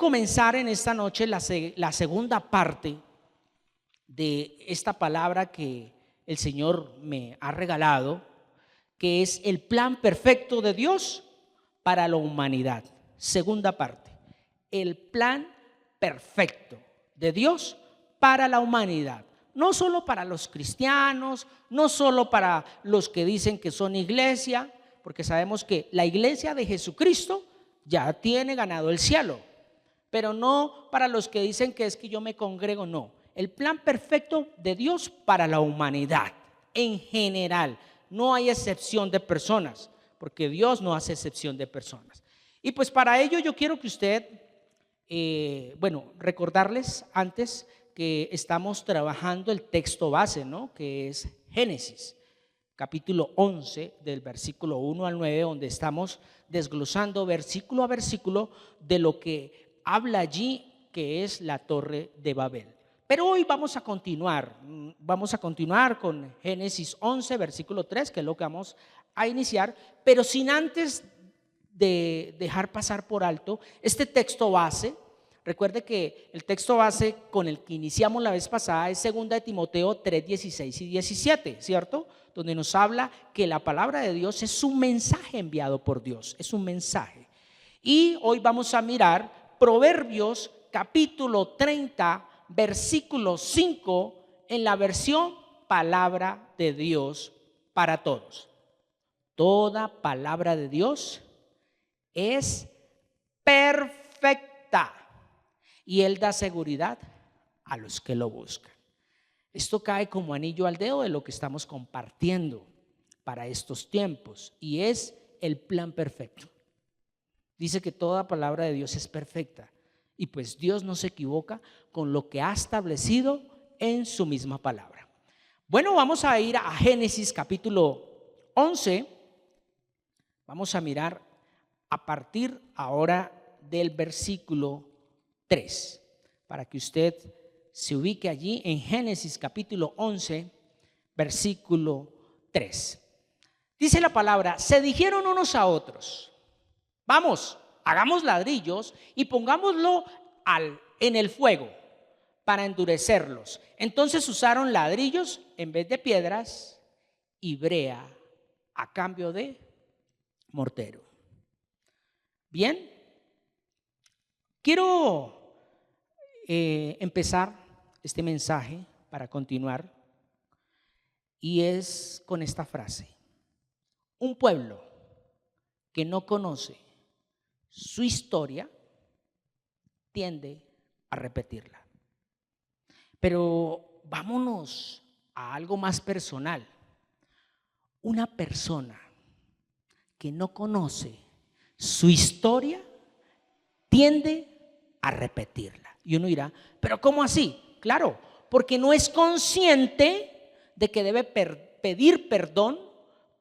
comenzar en esta noche la segunda parte de esta palabra que el Señor me ha regalado, que es el plan perfecto de Dios para la humanidad. Segunda parte, el plan perfecto de Dios para la humanidad. No solo para los cristianos, no solo para los que dicen que son iglesia, porque sabemos que la iglesia de Jesucristo ya tiene ganado el cielo, pero no para los que dicen que es que yo me congrego, no. El plan perfecto de Dios para la humanidad en general. No hay excepción de personas, porque Dios no hace excepción de personas. Y pues para ello yo quiero que usted, recordarles antes que estamos trabajando el texto base, ¿no? Que es Génesis, capítulo 11, del versículo 1 al 9, donde estamos desglosando versículo a versículo de lo que habla allí, que es la Torre de Babel. Pero hoy vamos a continuar con Génesis 11, versículo 3, que es lo que vamos a iniciar, pero sin antes de dejar pasar por alto este texto base. Recuerde que el texto base con el que iniciamos la vez pasada es 2 de Timoteo 3, 16 y 17, ¿cierto? Donde nos habla que la palabra de Dios es un mensaje enviado por Dios, es un mensaje. Y hoy vamos a mirar Proverbios capítulo 30, versículo 5, en la versión Palabra de Dios para todos. Toda palabra de Dios es perfecta y Él da seguridad a los que lo buscan. Esto cae como anillo al dedo de lo que estamos compartiendo para estos tiempos, y es el plan perfecto. Dice que toda palabra de Dios es perfecta, y pues Dios no se equivoca con lo que ha establecido en su misma palabra. Bueno, vamos a ir a Génesis capítulo 11. Vamos a mirar a partir ahora del versículo 3, para que usted se ubique allí en Génesis capítulo 11, versículo 3. Dice la palabra: se dijeron unos a otros, vamos, hagamos ladrillos y pongámoslo en el fuego para endurecerlos. Entonces usaron ladrillos en vez de piedras y brea a cambio de mortero. Bien, quiero empezar este mensaje para continuar, y es con esta frase: un pueblo que no conoce su historia tiende a repetirla. Pero vámonos a algo más personal. Una persona que no conoce su historia tiende a repetirla. Y uno dirá, ¿pero cómo así? Claro, porque no es consciente de que debe pedir perdón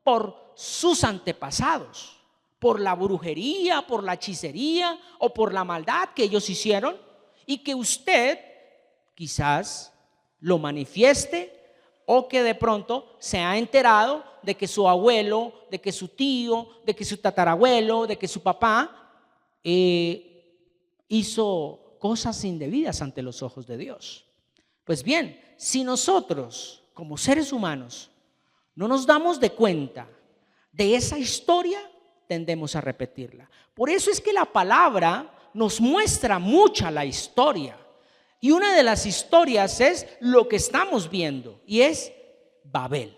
por sus antepasados, por la brujería, por la hechicería o por la maldad que ellos hicieron, y que usted quizás lo manifieste, o que de pronto se ha enterado de que su abuelo, de que su tío, de que su tatarabuelo, de que su papá hizo cosas indebidas ante los ojos de Dios. Pues bien, si nosotros como seres humanos no nos damos de cuenta de esa historia, tendemos a repetirla. Por eso es que la palabra nos muestra mucha la historia, y una de las historias es lo que estamos viendo, y es Babel.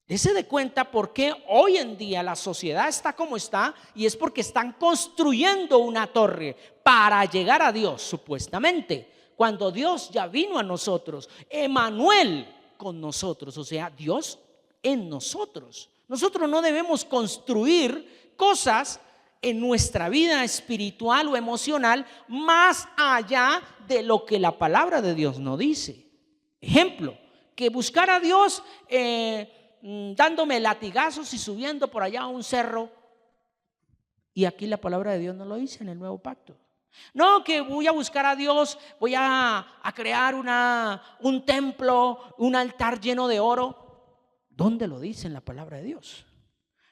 Dese de cuenta por qué hoy en día la sociedad está como está, y es porque están construyendo una torre para llegar a Dios, supuestamente, cuando Dios ya vino a nosotros, Emmanuel con nosotros, o sea, Dios en nosotros. Nosotros no debemos construir cosas en nuestra vida espiritual o emocional más allá de lo que la palabra de Dios nos dice. Ejemplo, que buscar a Dios dándome latigazos y subiendo por allá a un cerro, y aquí la palabra de Dios no lo dice en el Nuevo Pacto. No, que voy a buscar a Dios, voy a crear un templo, un altar lleno de oro. ¿Dónde lo dice en la palabra de Dios?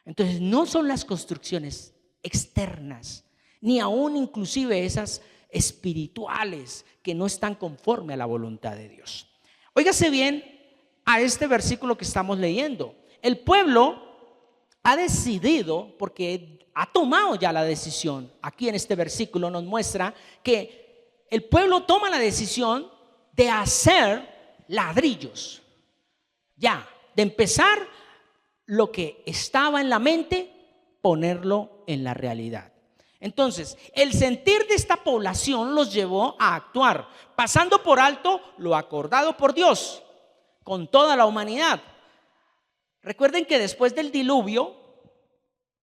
Entonces no son las construcciones externas, ni aún inclusive esas espirituales que no están conforme a la voluntad de Dios. Óigase bien a este versículo que estamos leyendo. El pueblo ha decidido, porque ha tomado ya la decisión. Aquí en este versículo nos muestra que el pueblo toma la decisión de hacer ladrillos, ya, de empezar lo que estaba en la mente, ponerlo en la realidad. Entonces, el sentir de esta población los llevó a actuar, pasando por alto lo acordado por Dios con toda la humanidad. Recuerden que después del diluvio,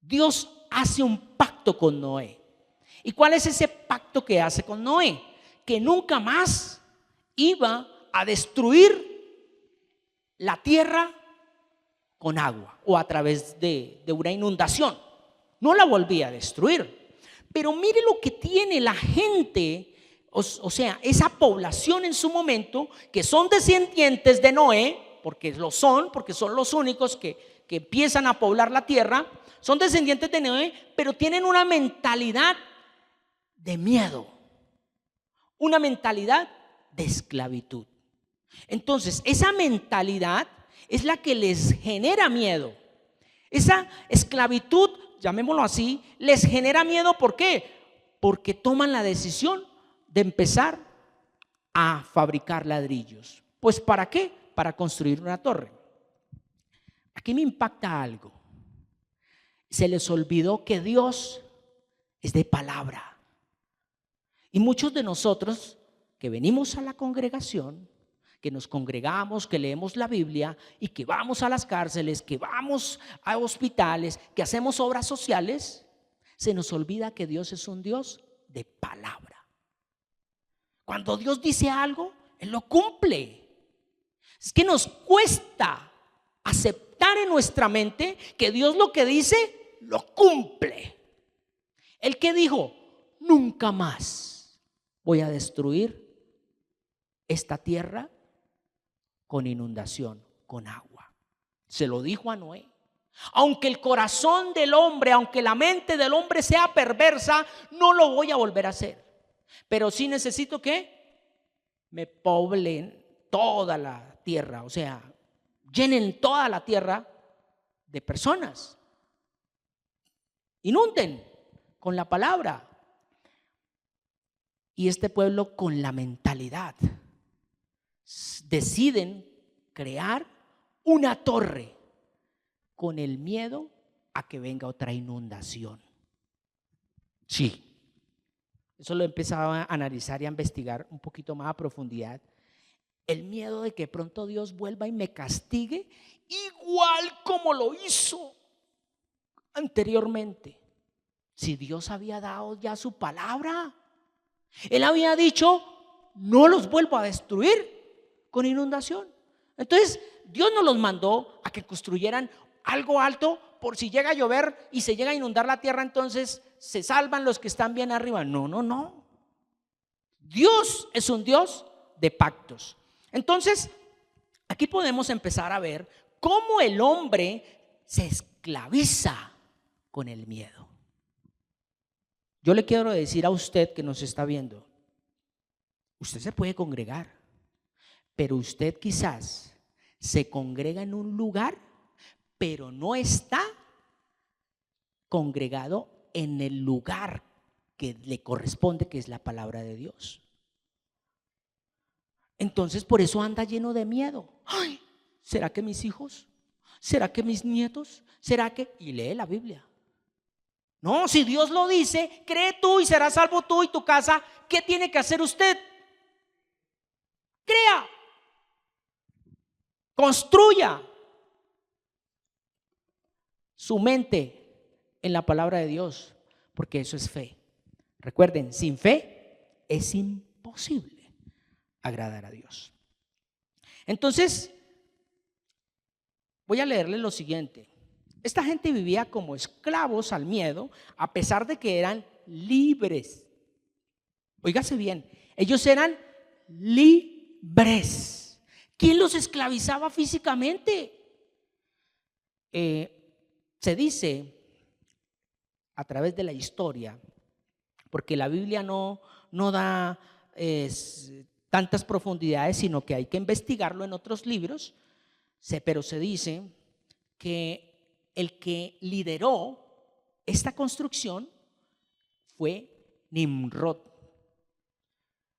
Dios hace un pacto con Noé. ¿Y cuál es ese pacto que hace con Noé? Que nunca más iba a destruir la tierra con agua o a través de una inundación. No la volvía a destruir. Pero mire lo que tiene la gente, o sea, esa población en su momento, que son descendientes de Noé, porque son los únicos que empiezan a poblar la tierra. Son descendientes de Noé, pero tienen una mentalidad de miedo, una mentalidad de esclavitud. Entonces, esa mentalidad es la que les genera miedo. Esa esclavitud, llamémoslo así, les genera miedo. ¿Por qué? Porque toman la decisión de empezar a fabricar ladrillos. ¿Pues para qué? Para construir una torre. Aquí me impacta algo. Se les olvidó que Dios es de palabra. Y muchos de nosotros que venimos a la congregación, que nos congregamos, que leemos la Biblia y que vamos a las cárceles, que vamos a hospitales, que hacemos obras sociales, se nos olvida que Dios es un Dios de palabra. Cuando Dios dice algo, Él lo cumple. Es que nos cuesta aceptar en nuestra mente que Dios lo que dice lo cumple. El que dijo: nunca más voy a destruir esta tierra con inundación, con agua. Se lo dijo a Noé. Aunque el corazón del hombre, aunque la mente del hombre sea perversa, no lo voy a volver a hacer. Pero sí necesito que me poblen toda la tierra, o sea, llenen toda la tierra de personas. Inunden con la palabra. Y este pueblo, con la mentalidad, deciden crear una torre con el miedo a que venga otra inundación. Sí, eso lo empezaba a analizar y a investigar un poquito más a profundidad. El miedo de que pronto Dios vuelva y me castigue igual como lo hizo anteriormente. Si Dios había dado ya su palabra, Él había dicho: no los vuelvo a destruir con inundación. Entonces Dios no los mandó a que construyeran algo alto por si llega a llover y se llega a inundar la tierra, entonces se salvan los que están bien arriba. No. Dios es un Dios de pactos. Entonces aquí podemos empezar a ver cómo el hombre se esclaviza con el miedo. Yo le quiero decir a usted que nos está viendo: usted se puede congregar, pero usted quizás se congrega en un lugar, pero no está congregado en el lugar que le corresponde, que es la palabra de Dios. Entonces por eso anda lleno de miedo. Ay, ¿será que mis hijos? ¿Será que mis nietos? ¿Será que? Y lee la Biblia. No, si Dios lo dice, cree tú y serás salvo tú y tu casa. ¿Qué tiene que hacer usted? Crea, construya su mente en la palabra de Dios, porque eso es fe. Recuerden, sin fe es imposible agradar a Dios. Entonces, voy a leerles lo siguiente. Esta gente vivía como esclavos al miedo, a pesar de que eran libres. Óigase bien, ellos eran libres. ¿Quién los esclavizaba físicamente? Se dice a través de la historia, porque la Biblia no da tantas profundidades, sino que hay que investigarlo en otros libros. Pero se dice que el que lideró esta construcción fue Nimrod,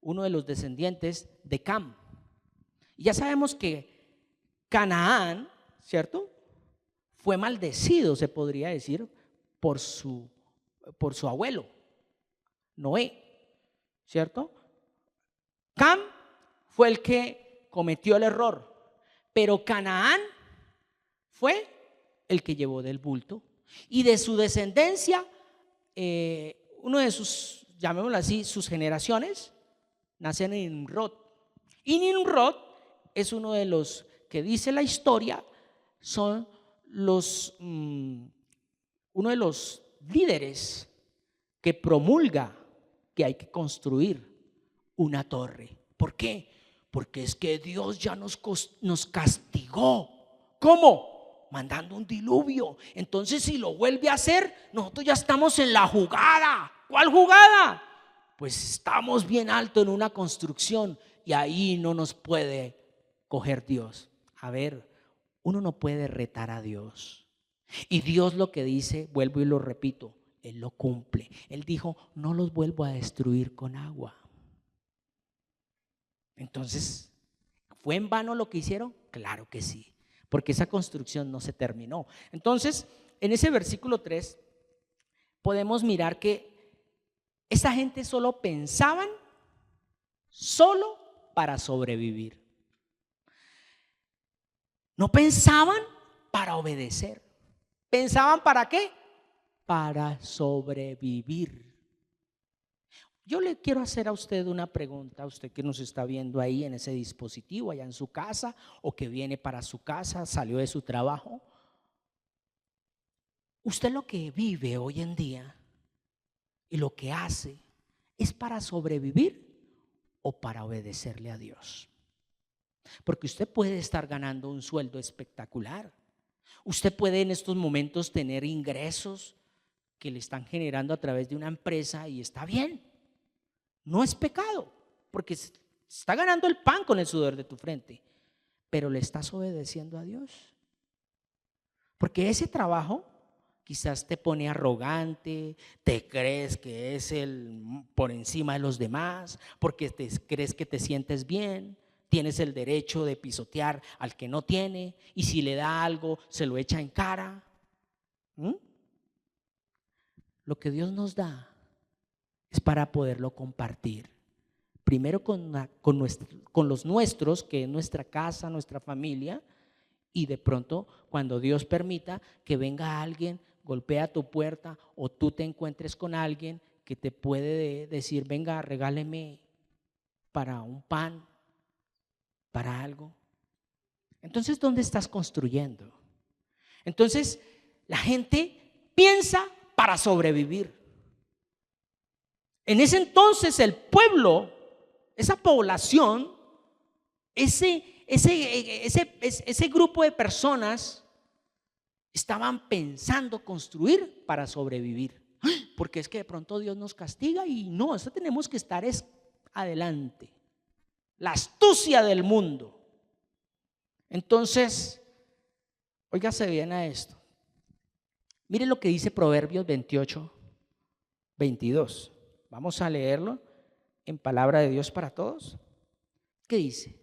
uno de los descendientes de Cam. Y ya sabemos que Canaán, ¿cierto?, fue maldecido, se podría decir, por su abuelo, Noé, ¿cierto? Cam fue el que cometió el error, pero Canaán fue el que llevó del bulto. Y de su descendencia, uno de sus, llamémoslo así, sus generaciones, nace Nimrod. Y Nimrod es uno de los que dice la historia, son uno de los líderes que promulga que hay que construir una torre. ¿Por qué? Porque es que Dios ya nos castigó. ¿Cómo? Mandando un diluvio. Entonces, si lo vuelve a hacer, nosotros ya estamos en la jugada. ¿Cuál jugada? Pues estamos bien alto en una construcción y ahí no nos puede coger Dios. A ver, uno no puede retar a Dios. Y Dios lo que dice, vuelvo y lo repito, Él lo cumple. Él dijo, no los vuelvo a destruir con agua. Entonces, ¿fue en vano lo que hicieron? Claro que sí, porque esa construcción no se terminó. Entonces, en ese versículo 3 podemos mirar que esta gente solo pensaban solo para sobrevivir. No pensaban para obedecer. ¿Pensaban para qué? Para sobrevivir. Yo le quiero hacer a usted una pregunta, a usted que nos está viendo ahí en ese dispositivo, allá en su casa, o que viene para su casa, salió de su trabajo. Usted lo que vive hoy en día y lo que hace, ¿es para sobrevivir o para obedecerle a Dios? Porque usted puede estar ganando un sueldo espectacular. Usted puede en estos momentos tener ingresos que le están generando a través de una empresa y está bien. No es pecado, porque está ganando el pan con el sudor de tu frente. Pero ¿le estás obedeciendo a Dios? Porque ese trabajo quizás te pone arrogante, te crees que es el por encima de los demás, porque crees que te sientes bien. Tienes el derecho de pisotear al que no tiene, y si le da algo se lo echa en cara. Lo que Dios nos da es para poderlo compartir. Primero con los nuestros, que es nuestra casa, nuestra familia, y de pronto cuando Dios permita que venga alguien, golpea tu puerta, o tú te encuentres con alguien que te puede decir, venga, regáleme para un pan, para algo. Entonces, ¿dónde estás construyendo? Entonces, la gente piensa para sobrevivir. En ese entonces el pueblo, esa población, ese grupo de personas estaban pensando construir para sobrevivir. Porque es que de pronto Dios nos castiga y no, eso tenemos que estar adelante. La astucia del mundo. Entonces, óigase bien a esto. Mire lo que dice Proverbios 28, 22. Vamos a leerlo en palabra de Dios para todos. ¿Qué dice?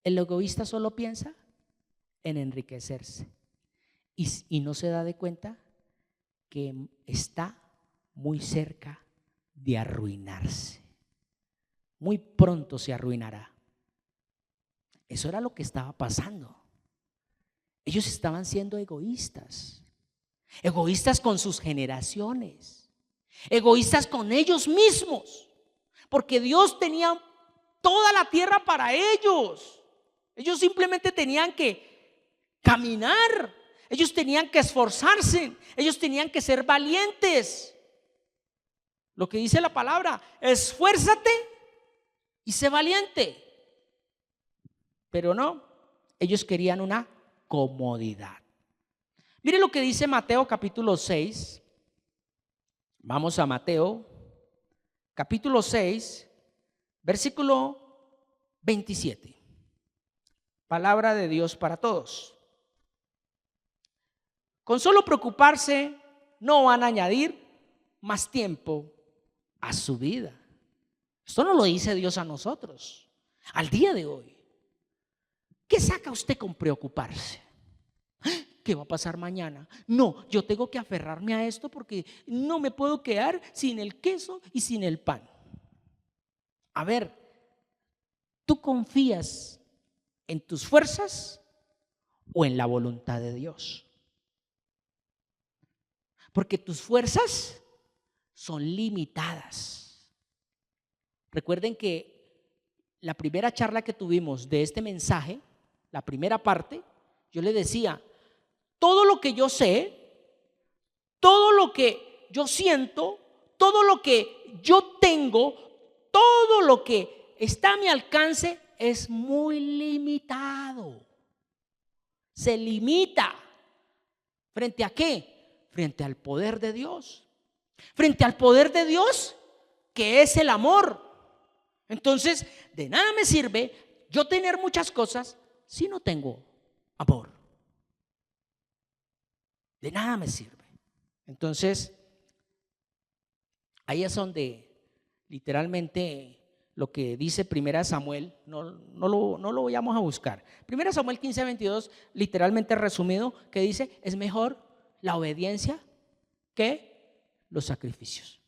El egoísta solo piensa en enriquecerse y no se da de cuenta que está muy cerca de arruinarse. Muy pronto se arruinará. Eso era lo que estaba pasando. Ellos estaban siendo egoístas. Egoístas con sus generaciones. Egoístas con ellos mismos. Porque Dios tenía toda la tierra para ellos. Ellos simplemente tenían que caminar. Ellos tenían que esforzarse. Ellos tenían que ser valientes. Lo que dice la palabra, esfuérzate y sé valiente. Pero no, ellos querían una comodidad. Mire lo que dice Mateo capítulo 6. Vamos a Mateo capítulo 6, versículo 27. Palabra de Dios para todos. Con solo preocuparse no van a añadir más tiempo a su vida. Esto no lo dice Dios a nosotros, al día de hoy. ¿Qué saca usted con preocuparse? ¿Qué va a pasar mañana? No, yo tengo que aferrarme a esto porque no me puedo quedar sin el queso y sin el pan. A ver, ¿tú confías en tus fuerzas o en la voluntad de Dios? Porque tus fuerzas son limitadas. Recuerden que la primera charla que tuvimos de este mensaje, la primera parte, yo le decía, todo lo que yo sé, todo lo que yo siento, todo lo que yo tengo, todo lo que está a mi alcance es muy limitado. Se limita. ¿Frente a qué? Frente al poder de Dios. Frente al poder de Dios, que es el amor. Entonces, de nada me sirve yo tener muchas cosas si no tengo amor. De nada me sirve. Entonces, ahí es donde literalmente lo que dice Primera Samuel, no lo vayamos a buscar. Primera Samuel 15:22, literalmente resumido, que dice, es mejor la obediencia que los sacrificios.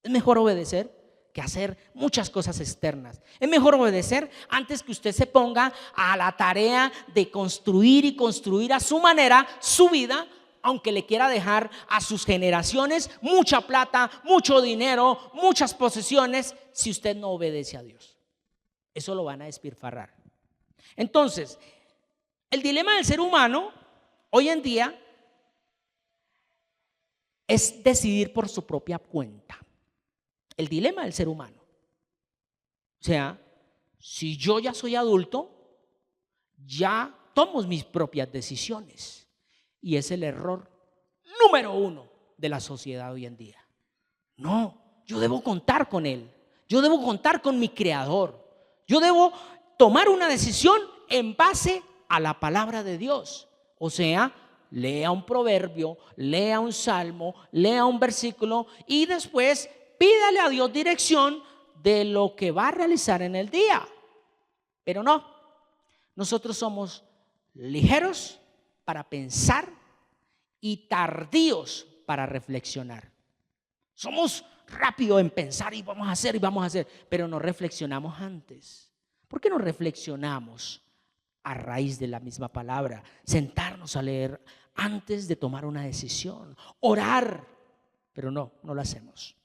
Es mejor obedecer que hacer muchas cosas externas. Es mejor obedecer antes que usted se ponga a la tarea de construir y construir a su manera su vida, aunque le quiera dejar a sus generaciones mucha plata, mucho dinero, muchas posesiones. Si usted no obedece a Dios, eso lo van a despilfarrar. Entonces, el dilema del ser humano hoy en día es decidir por su propia cuenta. El dilema del ser humano. O sea, si yo ya soy adulto, ya tomo mis propias decisiones. Y es el error número 1 de la sociedad hoy en día. No, yo debo contar con Él. Yo debo contar con mi Creador. Yo debo tomar una decisión en base a la palabra de Dios. O sea, lea un proverbio, lea un salmo, lea un versículo y después pídale a Dios dirección de lo que va a realizar en el día. Pero no, nosotros somos ligeros para pensar y tardíos para reflexionar. Somos rápidos en pensar y vamos a hacer, pero no reflexionamos antes. ¿Por qué no reflexionamos a raíz de la misma palabra? Sentarnos a leer antes de tomar una decisión, orar, pero no lo hacemos.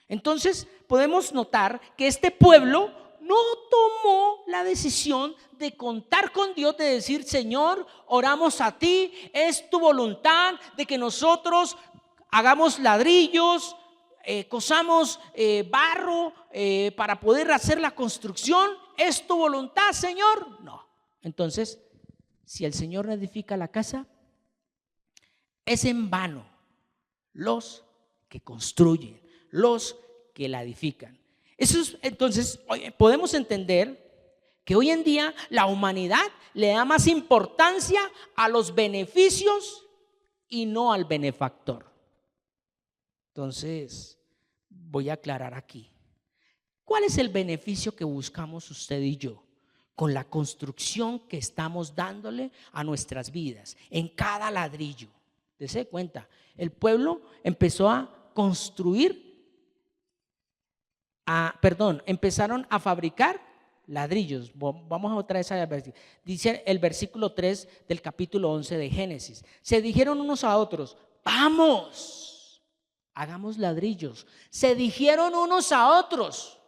Entonces podemos notar que este pueblo no tomó la decisión de contar con Dios, de decir, Señor, oramos a ti, es tu voluntad de que nosotros hagamos ladrillos, cosamos barro para poder hacer la construcción. ¿Es tu voluntad, Señor? No. Entonces, si el Señor no edifica la casa, es en vano los que construyen, los que la edifican. Entonces, podemos entender que hoy en día la humanidad le da más importancia a los beneficios y no al benefactor. Entonces, voy a aclarar aquí. ¿Cuál es el beneficio que buscamos usted y yo con la construcción que estamos dándole a nuestras vidas en cada ladrillo? Dese cuenta, el pueblo empezó a construir, empezaron a fabricar ladrillos. Vamos a otra vez a ver. Dice el versículo 3 del capítulo 11 de Génesis. Se dijeron unos a otros, vamos, hagamos ladrillos. Se dijeron unos a otros.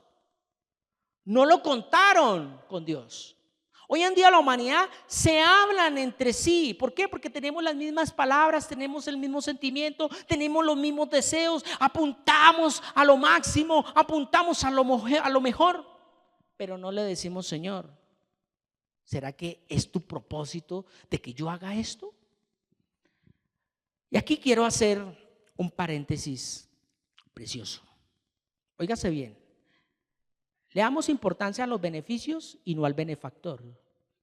No lo contaron con Dios. Hoy en día la humanidad se hablan entre sí. ¿Por qué? Porque tenemos las mismas palabras, tenemos el mismo sentimiento, tenemos los mismos deseos, apuntamos a lo máximo, apuntamos a lo mejor, pero no le decimos, Señor, ¿será que es tu propósito de que yo haga esto? Y aquí quiero hacer un paréntesis precioso. Óigase bien. Le damos importancia a los beneficios y no al benefactor.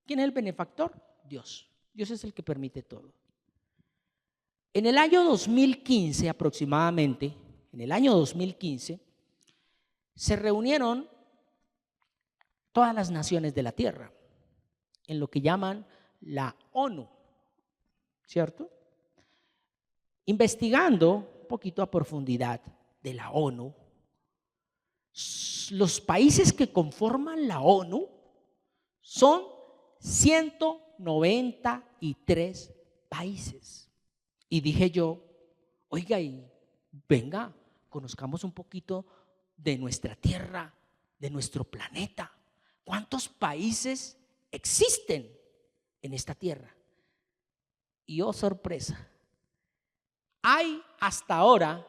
¿Quién es el benefactor? Dios. Dios es el que permite todo. En el año 2015 aproximadamente, en el año 2015, se reunieron todas las naciones de la tierra en lo que llaman la ONU, ¿cierto? Investigando un poquito a profundidad de la ONU, los países que conforman la ONU son 193 países. Y dije yo, oiga, y venga, conozcamos un poquito de nuestra tierra, de nuestro planeta. ¿Cuántos países existen en esta tierra? Y oh, sorpresa, hay hasta ahora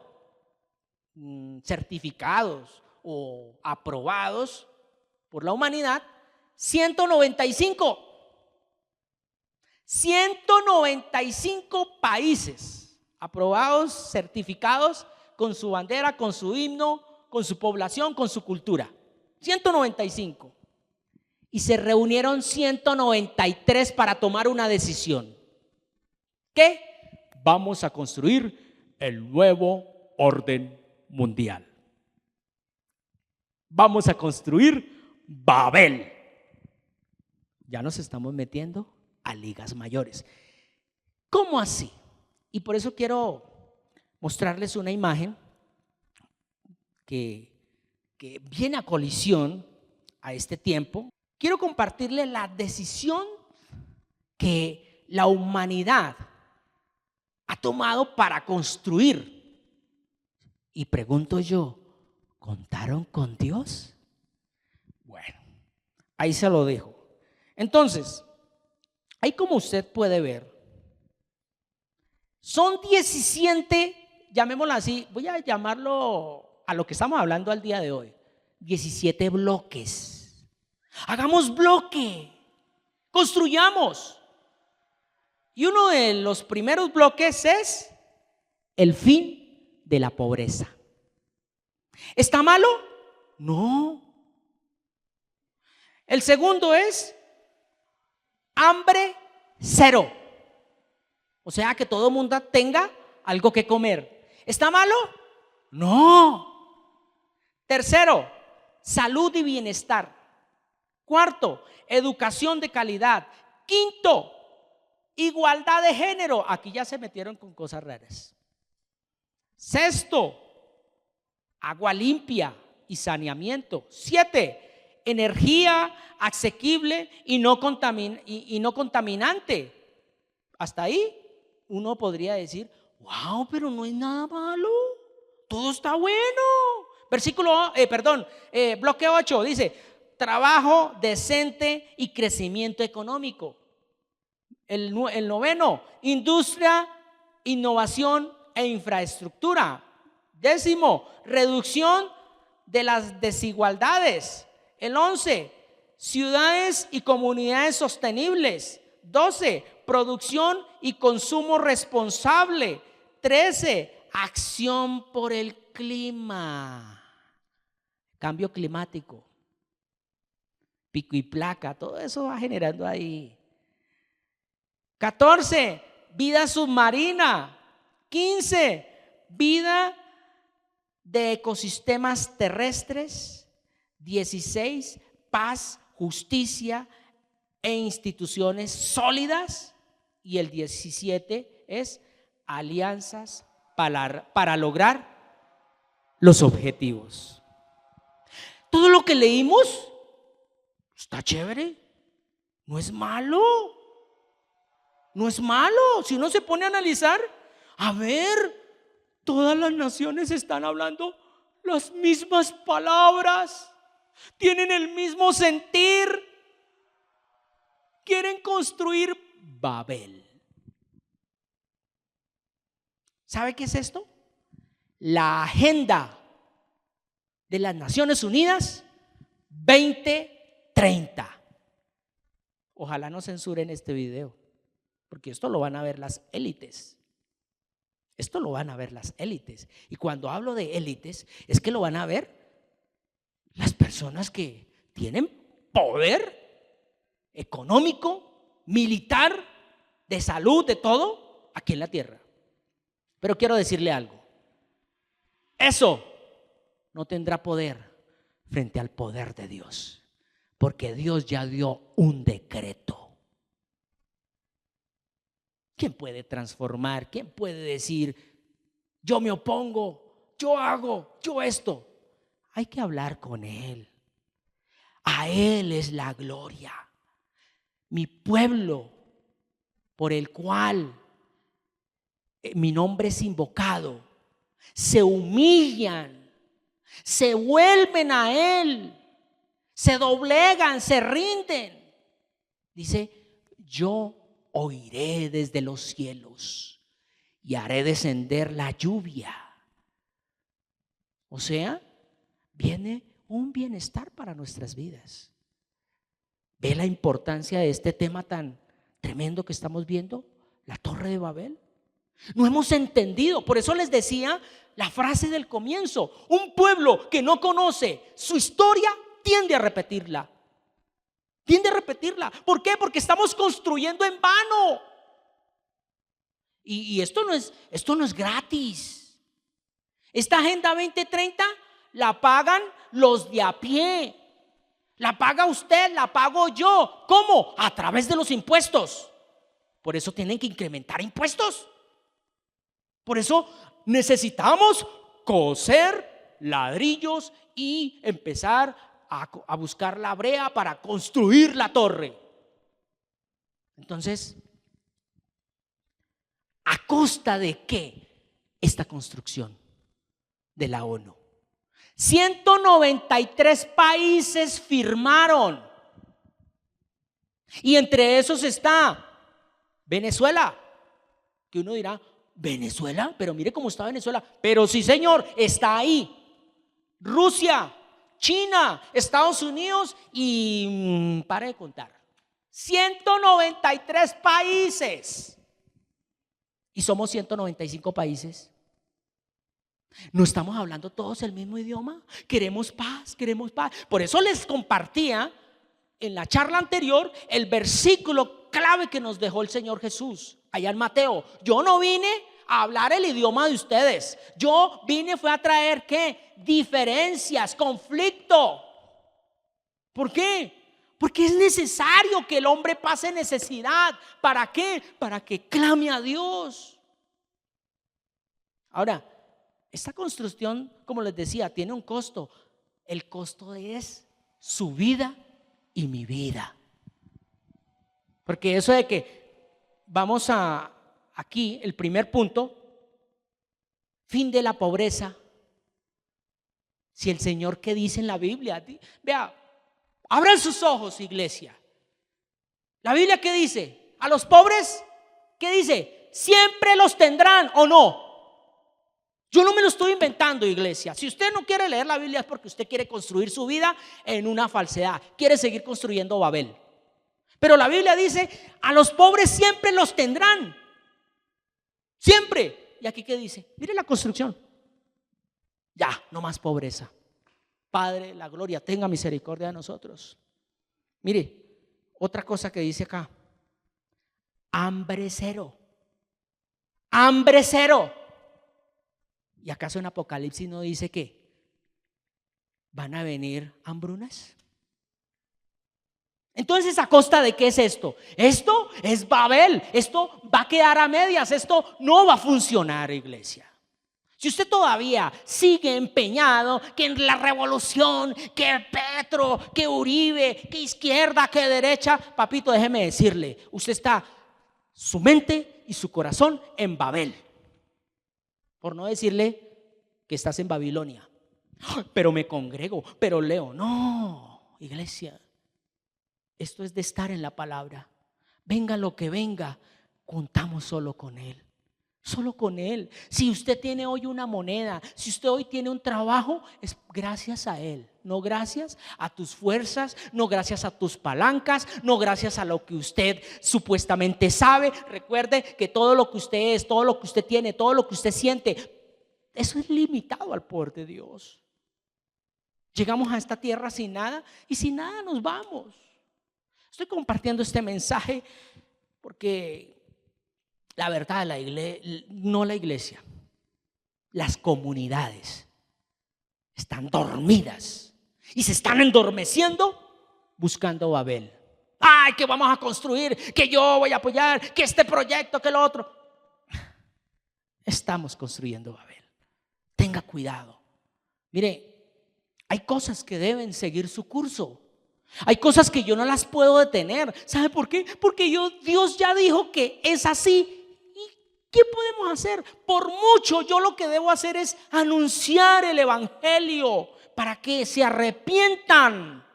certificados o aprobados por la humanidad 195 países aprobados, certificados con su bandera, con su himno, con su población, con su cultura. 195. Y se reunieron 193 para tomar una decisión. ¿Qué? Vamos a construir el nuevo orden mundial. Vamos a construir Babel. Ya nos estamos metiendo a ligas mayores. ¿Cómo así? Y por eso quiero mostrarles una imagen que viene a colisión a este tiempo. Quiero compartirles la decisión que la humanidad ha tomado para construir. Y pregunto yo, ¿contaron con Dios? Bueno, ahí se lo dejo. Entonces, ahí como usted puede ver, son 17, llamémoslo así, voy a llamarlo a lo que estamos hablando al día de hoy, 17 bloques. Hagamos bloque, construyamos. Y uno de los primeros bloques es el fin de la pobreza. ¿Está malo? No. El segundo es hambre cero. O sea, que todo el mundo tenga algo que comer. ¿Está malo? No. Tercero, salud y bienestar. Cuarto, educación de calidad. Quinto, igualdad de género. Aquí ya se metieron con cosas raras. Sexto, agua limpia y saneamiento. 7, energía asequible y no contaminante. Hasta ahí uno podría decir, wow, pero no es nada malo, todo está bueno. Bloque 8 dice, trabajo decente y crecimiento económico. El noveno, industria, innovación e infraestructura. 10, reducción de las desigualdades. El 11, ciudades y comunidades sostenibles. 12, producción y consumo responsable. 13, acción por el clima. Cambio climático. Pico y placa, todo eso va generando ahí. 14, vida submarina. 15, vida de ecosistemas terrestres. 16, paz, justicia e instituciones sólidas. Y el 17 es alianzas para lograr los objetivos. Todo lo que leímos está chévere, no es malo. No es malo. Si uno se pone a analizar, a ver, todas las naciones están hablando las mismas palabras, tienen el mismo sentir, quieren construir Babel. ¿Sabe qué es esto? La agenda de las Naciones Unidas 2030. Ojalá no censuren este video, porque esto lo van a ver las élites. Esto lo van a ver las élites. Y cuando hablo de élites, es que lo van a ver las personas personas que tienen poder económico, militar, de salud, de todo, aquí en la tierra. Pero quiero decirle algo. Eso no tendrá poder frente al poder de Dios, porque Dios ya dio un decreto. ¿Quién puede transformar? ¿Quién puede decir, yo me opongo, yo hago, yo esto? Hay que hablar con Él. A Él es la gloria. Mi pueblo, por el cual mi nombre es invocado, se humillan, se vuelven a Él, se doblegan, se rinden. Dice, yo oiré desde los cielos y haré descender la lluvia. O sea, viene un bienestar para nuestras vidas. ¿Ve la importancia de este tema tan tremendo que estamos viendo? La Torre de Babel. No hemos entendido. Por eso les decía la frase del comienzo: un pueblo que no conoce su historia tiende a repetirla. Tiende a repetirla. ¿Por qué? Porque estamos construyendo en vano. Y esto no es gratis. Esta Agenda 2030 la pagan los de a pie. La paga usted, la pago yo. ¿Cómo? A través de los impuestos. Por eso tienen que incrementar impuestos. Por eso necesitamos coser ladrillos y empezar a buscar la brea para construir la torre. Entonces, ¿a costa de qué esta construcción de la ONU? 193 países firmaron, y entre esos está Venezuela, que uno dirá, ¿Venezuela? Pero mire cómo está Venezuela. Pero sí, señor, está ahí. Rusia, China, Estados Unidos y pare de contar. 193 países. Y somos 195 países. ¿No estamos hablando todos el mismo idioma? Queremos paz, queremos paz. Por eso les compartía en la charla anterior el versículo clave que nos dejó el Señor Jesús allá en Mateo. Yo no vine a hablar el idioma de ustedes. Yo fue a traer ¿qué? Diferencias, conflicto. ¿Por qué? Porque es necesario que el hombre pase necesidad. ¿Para qué? Para que clame a Dios. Ahora, esta construcción, como les decía, tiene un costo. El costo es su vida y mi vida. Porque eso de que vamos a aquí, el primer punto, fin de la pobreza. Si el Señor, ¿qué dice en la Biblia? Vea, abran sus ojos, iglesia. La Biblia, ¿qué dice? A los pobres, ¿qué dice? Siempre los tendrán, ¿o no? Yo no me lo estoy inventando, iglesia. Si usted no quiere leer la Biblia es porque usted quiere construir su vida en una falsedad. Quiere seguir construyendo Babel. Pero la Biblia dice, a los pobres siempre los tendrán. Siempre. ¿Y aquí qué dice? Mire la construcción. Ya, no más pobreza. Padre, la gloria, tenga misericordia de nosotros. Mire, otra cosa que dice acá. Hambre cero. Hambre cero. ¿Y acaso en Apocalipsis no dice que van a venir hambrunas? Entonces, ¿a costa de qué es esto? Esto es Babel. Esto va a quedar a medias. Esto no va a funcionar, iglesia. Si usted todavía sigue empeñado que en la revolución, que Petro, que Uribe, que izquierda, que derecha, papito, déjeme decirle, usted está su mente y su corazón en Babel. Por no decirle que estás en Babilonia. Pero me congrego, pero leo. No, iglesia. Esto es de estar en la palabra. Venga lo que venga, contamos solo con Él. Solo con Él. Si usted tiene hoy una moneda, si usted hoy tiene un trabajo, es gracias a Él. No gracias a tus fuerzas, no gracias a tus palancas, no gracias a lo que usted supuestamente sabe. Recuerde que todo lo que usted es, todo lo que usted tiene, todo lo que usted siente, eso es limitado al poder de Dios. Llegamos a esta tierra sin nada y sin nada nos vamos. Estoy compartiendo este mensaje porque la verdad, no la iglesia, las comunidades están dormidas y se están endormeciendo buscando Babel. Ay, que vamos a construir, que yo voy a apoyar, que este proyecto, que lo otro. Estamos construyendo Babel. Tenga cuidado. Mire, hay cosas que deben seguir su curso. Hay cosas que yo no las puedo detener. ¿Sabe por qué? Porque Dios ya dijo que es así. ¿Y qué podemos hacer? Por mucho, yo lo que debo hacer es anunciar el evangelio para que se arrepientan.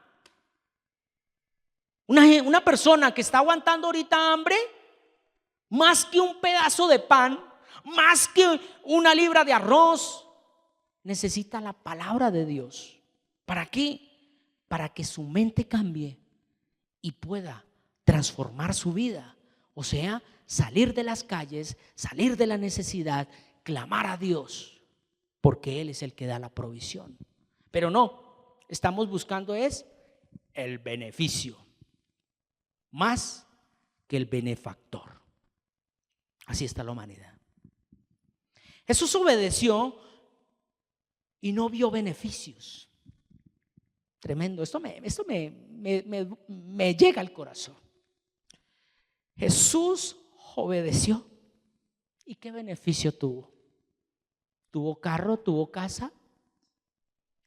Una persona que está aguantando ahorita hambre, más que un pedazo de pan, más que una libra de arroz, necesita la palabra de Dios. ¿Para qué? Para que su mente cambie y pueda transformar su vida. O sea, salir de las calles, salir de la necesidad, clamar a Dios, porque Él es el que da la provisión. Pero no, estamos buscando es el beneficio, más que el benefactor. Así está la humanidad. Jesús obedeció y no vio beneficios. Tremendo, esto me llega al corazón. Jesús obedeció. ¿Y qué beneficio tuvo? ¿Tuvo carro? ¿Tuvo casa?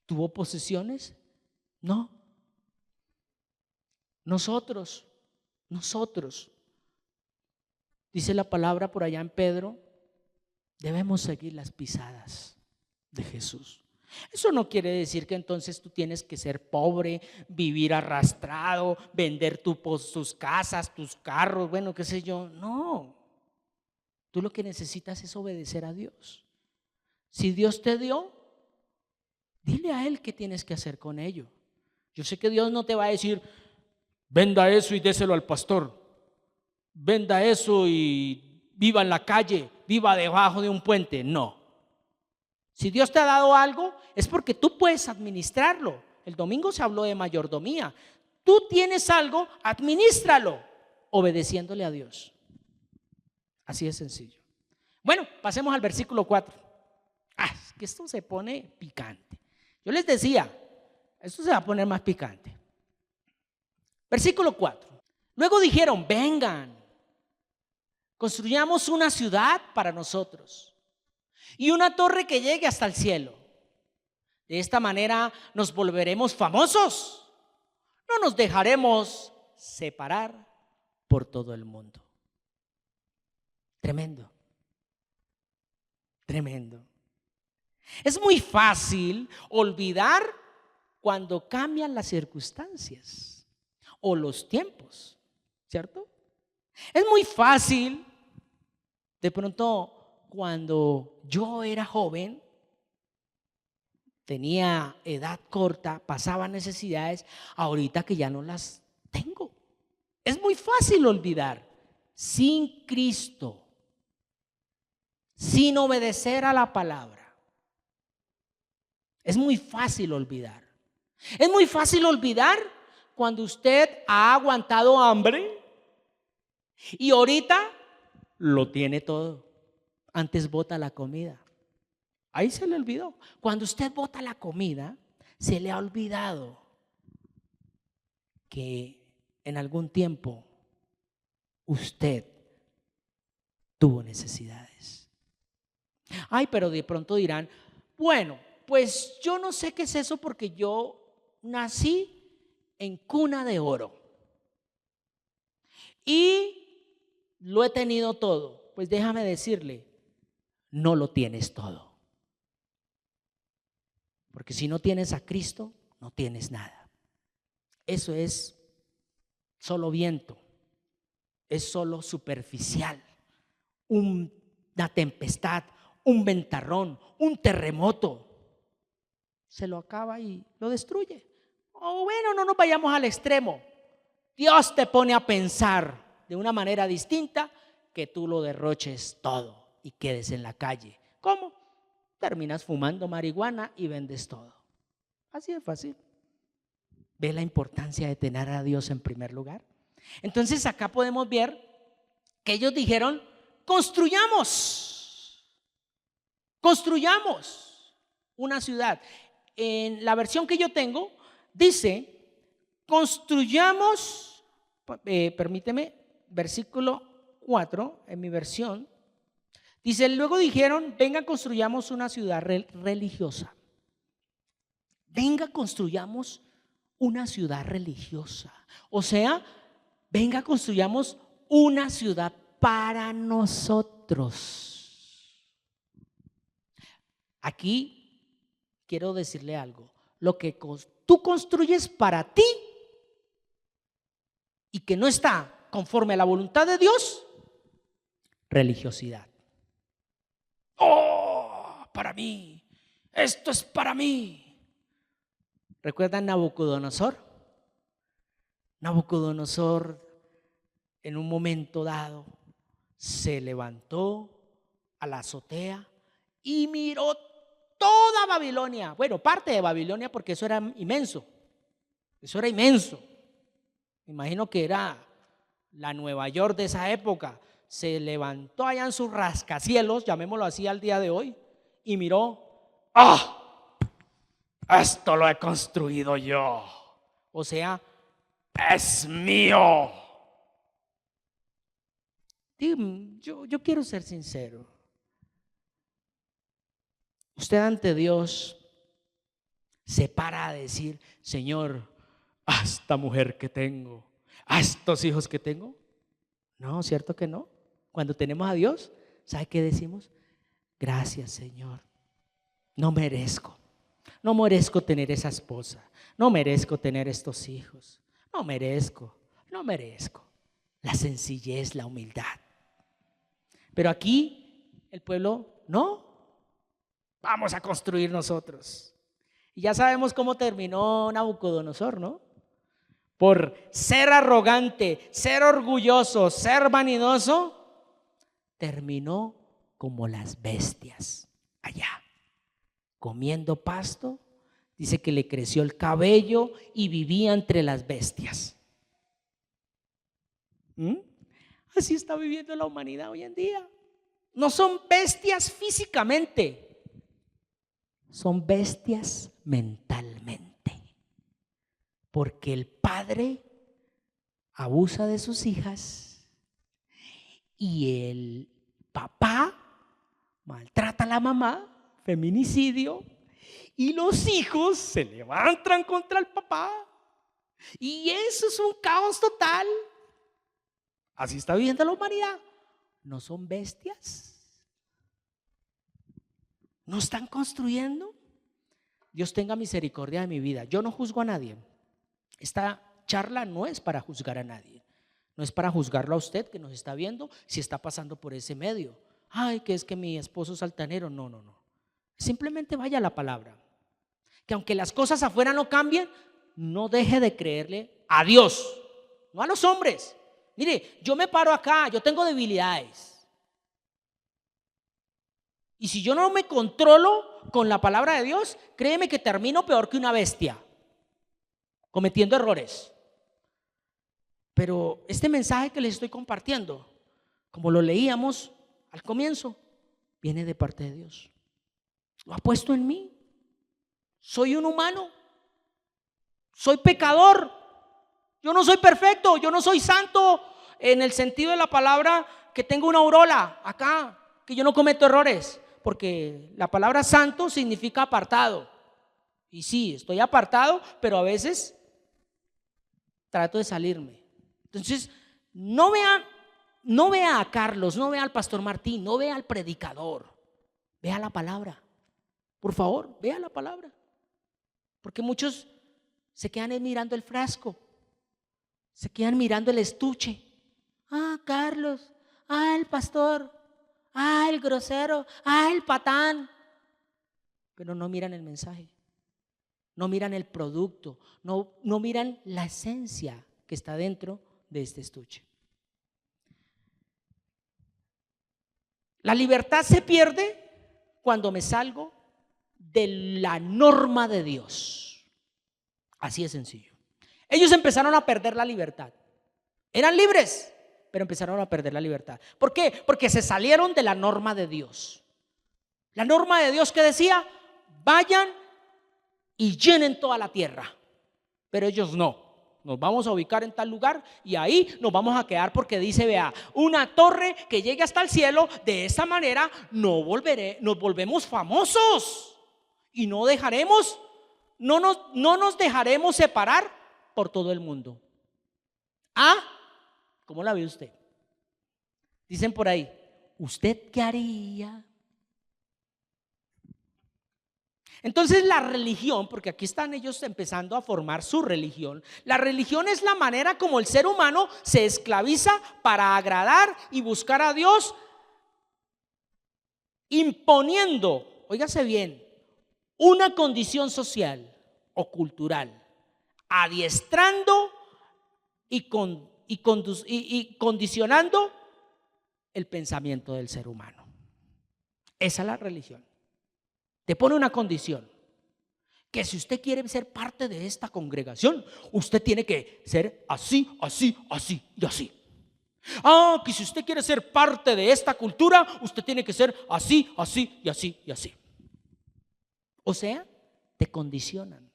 ¿Tuvo posesiones? No. Nosotros, dice la palabra por allá en Pedro, debemos seguir las pisadas de Jesús. Eso no quiere decir que entonces tú tienes que ser pobre, vivir arrastrado, vender tus casas, tus carros, bueno, qué sé yo. No, tú lo que necesitas es obedecer a Dios. Si Dios te dio, dile a Él qué tienes que hacer con ello. Yo sé que Dios no te va a decir, venda eso y déselo al pastor, venda eso y viva en la calle, viva debajo de un puente. No. Si Dios te ha dado algo, es porque tú puedes administrarlo. El domingo se habló de mayordomía. Tú tienes algo, administralo, obedeciéndole a Dios. Así de sencillo. Bueno, pasemos al versículo 4. Es que esto se pone picante. Yo les decía, esto se va a poner más picante. Versículo 4. Luego dijeron, vengan, construyamos una ciudad para nosotros y una torre que llegue hasta el cielo. De esta manera nos volveremos famosos. No nos dejaremos separar por todo el mundo. Tremendo. Tremendo. Es muy fácil olvidar cuando cambian las circunstancias o los tiempos, ¿cierto? Es muy fácil de pronto. Cuando yo era joven, tenía edad corta, pasaba necesidades, ahorita que ya no las tengo. Es muy fácil olvidar. Sin Cristo, sin obedecer a la palabra, es muy fácil olvidar. Es muy fácil olvidar cuando usted ha aguantado hambre y ahorita lo tiene todo. Antes bota la comida. Ahí se le olvidó. Cuando usted bota la comida, se le ha olvidado que en algún tiempo usted tuvo necesidades. Pero de pronto dirán, bueno, pues yo no sé qué es eso porque yo nací en cuna de oro y lo he tenido todo. Pues déjame decirle, no lo tienes todo. Porque si no tienes a Cristo, no tienes nada. Eso es solo viento, es solo superficial. Una tempestad, un ventarrón, un terremoto, se lo acaba y lo destruye. Bueno, no nos vayamos al extremo. Dios te pone a pensar de una manera distinta que tú lo derroches todo y quedes en la calle. ¿Cómo? Terminas fumando marihuana y vendes todo. Así de fácil. ¿Ve la importancia de tener a Dios en primer lugar? Entonces acá podemos ver que ellos dijeron: construyamos una ciudad. En la versión que yo tengo dice: construyamos, permíteme, versículo 4 en mi versión, dice: luego dijeron, venga, construyamos una ciudad religiosa. Venga, construyamos una ciudad religiosa. O sea, venga, construyamos una ciudad para nosotros. Aquí quiero decirle algo: lo que tú construyes para ti y que no está conforme a la voluntad de Dios, religiosidad. Oh, para mí, esto es para mí. ¿Recuerdan Nabucodonosor? Nabucodonosor en un momento dado se levantó a la azotea y miró toda Babilonia. Bueno, parte de Babilonia, porque eso era inmenso. Eso era inmenso. Me imagino que era la Nueva York de esa época. Se levantó allá en sus rascacielos, llamémoslo así al día de hoy, y miró: ¡ah! Esto lo he construido yo. O sea, es mío. Yo quiero ser sincero. Usted ante Dios se para a decir: Señor, a esta mujer que tengo, a estos hijos que tengo. No, ¿cierto que no? Cuando tenemos a Dios, ¿sabe qué decimos? Gracias, Señor. No merezco tener esa esposa, no merezco tener estos hijos, no merezco. La sencillez, la humildad. Pero aquí el pueblo: no, vamos a construir nosotros. Y ya sabemos cómo terminó Nabucodonosor, ¿no? Por ser arrogante, ser orgulloso, ser vanidoso, terminó como las bestias allá, comiendo pasto. Dice que le creció el cabello y vivía entre las bestias. Así está viviendo la humanidad hoy en día. No son bestias físicamente, son bestias mentalmente. Porque el padre abusa de sus hijas y el papá maltrata a la mamá, feminicidio, y los hijos se levantan contra el papá. Y eso es un caos total. Así está viviendo la humanidad. ¿No son bestias? ¿No están construyendo? Dios tenga misericordia de mi vida. Yo no juzgo a nadie. Esta charla no es para juzgar a nadie. No es para juzgarlo a usted que nos está viendo si está pasando por ese medio. Ay, que es que mi esposo es altanero. No. Simplemente vaya a la palabra. Que aunque las cosas afuera no cambien, no deje de creerle a Dios, no a los hombres. Mire, yo me paro acá, yo tengo debilidades. Y si yo no me controlo con la palabra de Dios, créeme que termino peor que una bestia, cometiendo errores. Pero este mensaje que les estoy compartiendo, como lo leíamos al comienzo, viene de parte de Dios. Lo ha puesto en mí. Soy un humano, soy pecador. Yo no soy perfecto, yo no soy santo en el sentido de la palabra que tengo una aureola acá, que yo no cometo errores, porque la palabra santo significa apartado. Y sí, estoy apartado, pero a veces trato de salirme. Entonces, no vea a Carlos, no vea al pastor Martín, no vea al predicador, vea la palabra. Por favor, vea la palabra. Porque muchos se quedan mirando el frasco, se quedan mirando el estuche. Ah, Carlos, ah, el pastor, ah, el grosero, ah, el patán. Pero no miran el mensaje, no miran el producto, no miran la esencia que está dentro de este estuche. La libertad se pierde cuando me salgo de la norma de Dios. Así de sencillo. Ellos empezaron a perder la libertad. Eran libres, pero empezaron a perder la libertad. ¿Por qué? Porque se salieron de la norma de Dios. La norma de Dios que decía: vayan y llenen toda la tierra. Pero ellos no. Nos vamos a ubicar en tal lugar y ahí nos vamos a quedar, porque dice, vea, una torre que llegue hasta el cielo. De esta manera nos volvemos famosos y no nos dejaremos separar por todo el mundo. ¿Ah? ¿Cómo la ve usted? Dicen por ahí, ¿usted qué haría? Entonces la religión, porque aquí están ellos empezando a formar su religión. La religión es la manera como el ser humano se esclaviza para agradar y buscar a Dios, imponiendo, óigase bien, una condición social o cultural, adiestrando y condicionando el pensamiento del ser humano. Esa es la religión. Te pone una condición, que si usted quiere ser parte de esta congregación, usted tiene que ser así, así, así y así. Que si usted quiere ser parte de esta cultura, usted tiene que ser así, así y así y así. O sea, te condicionan,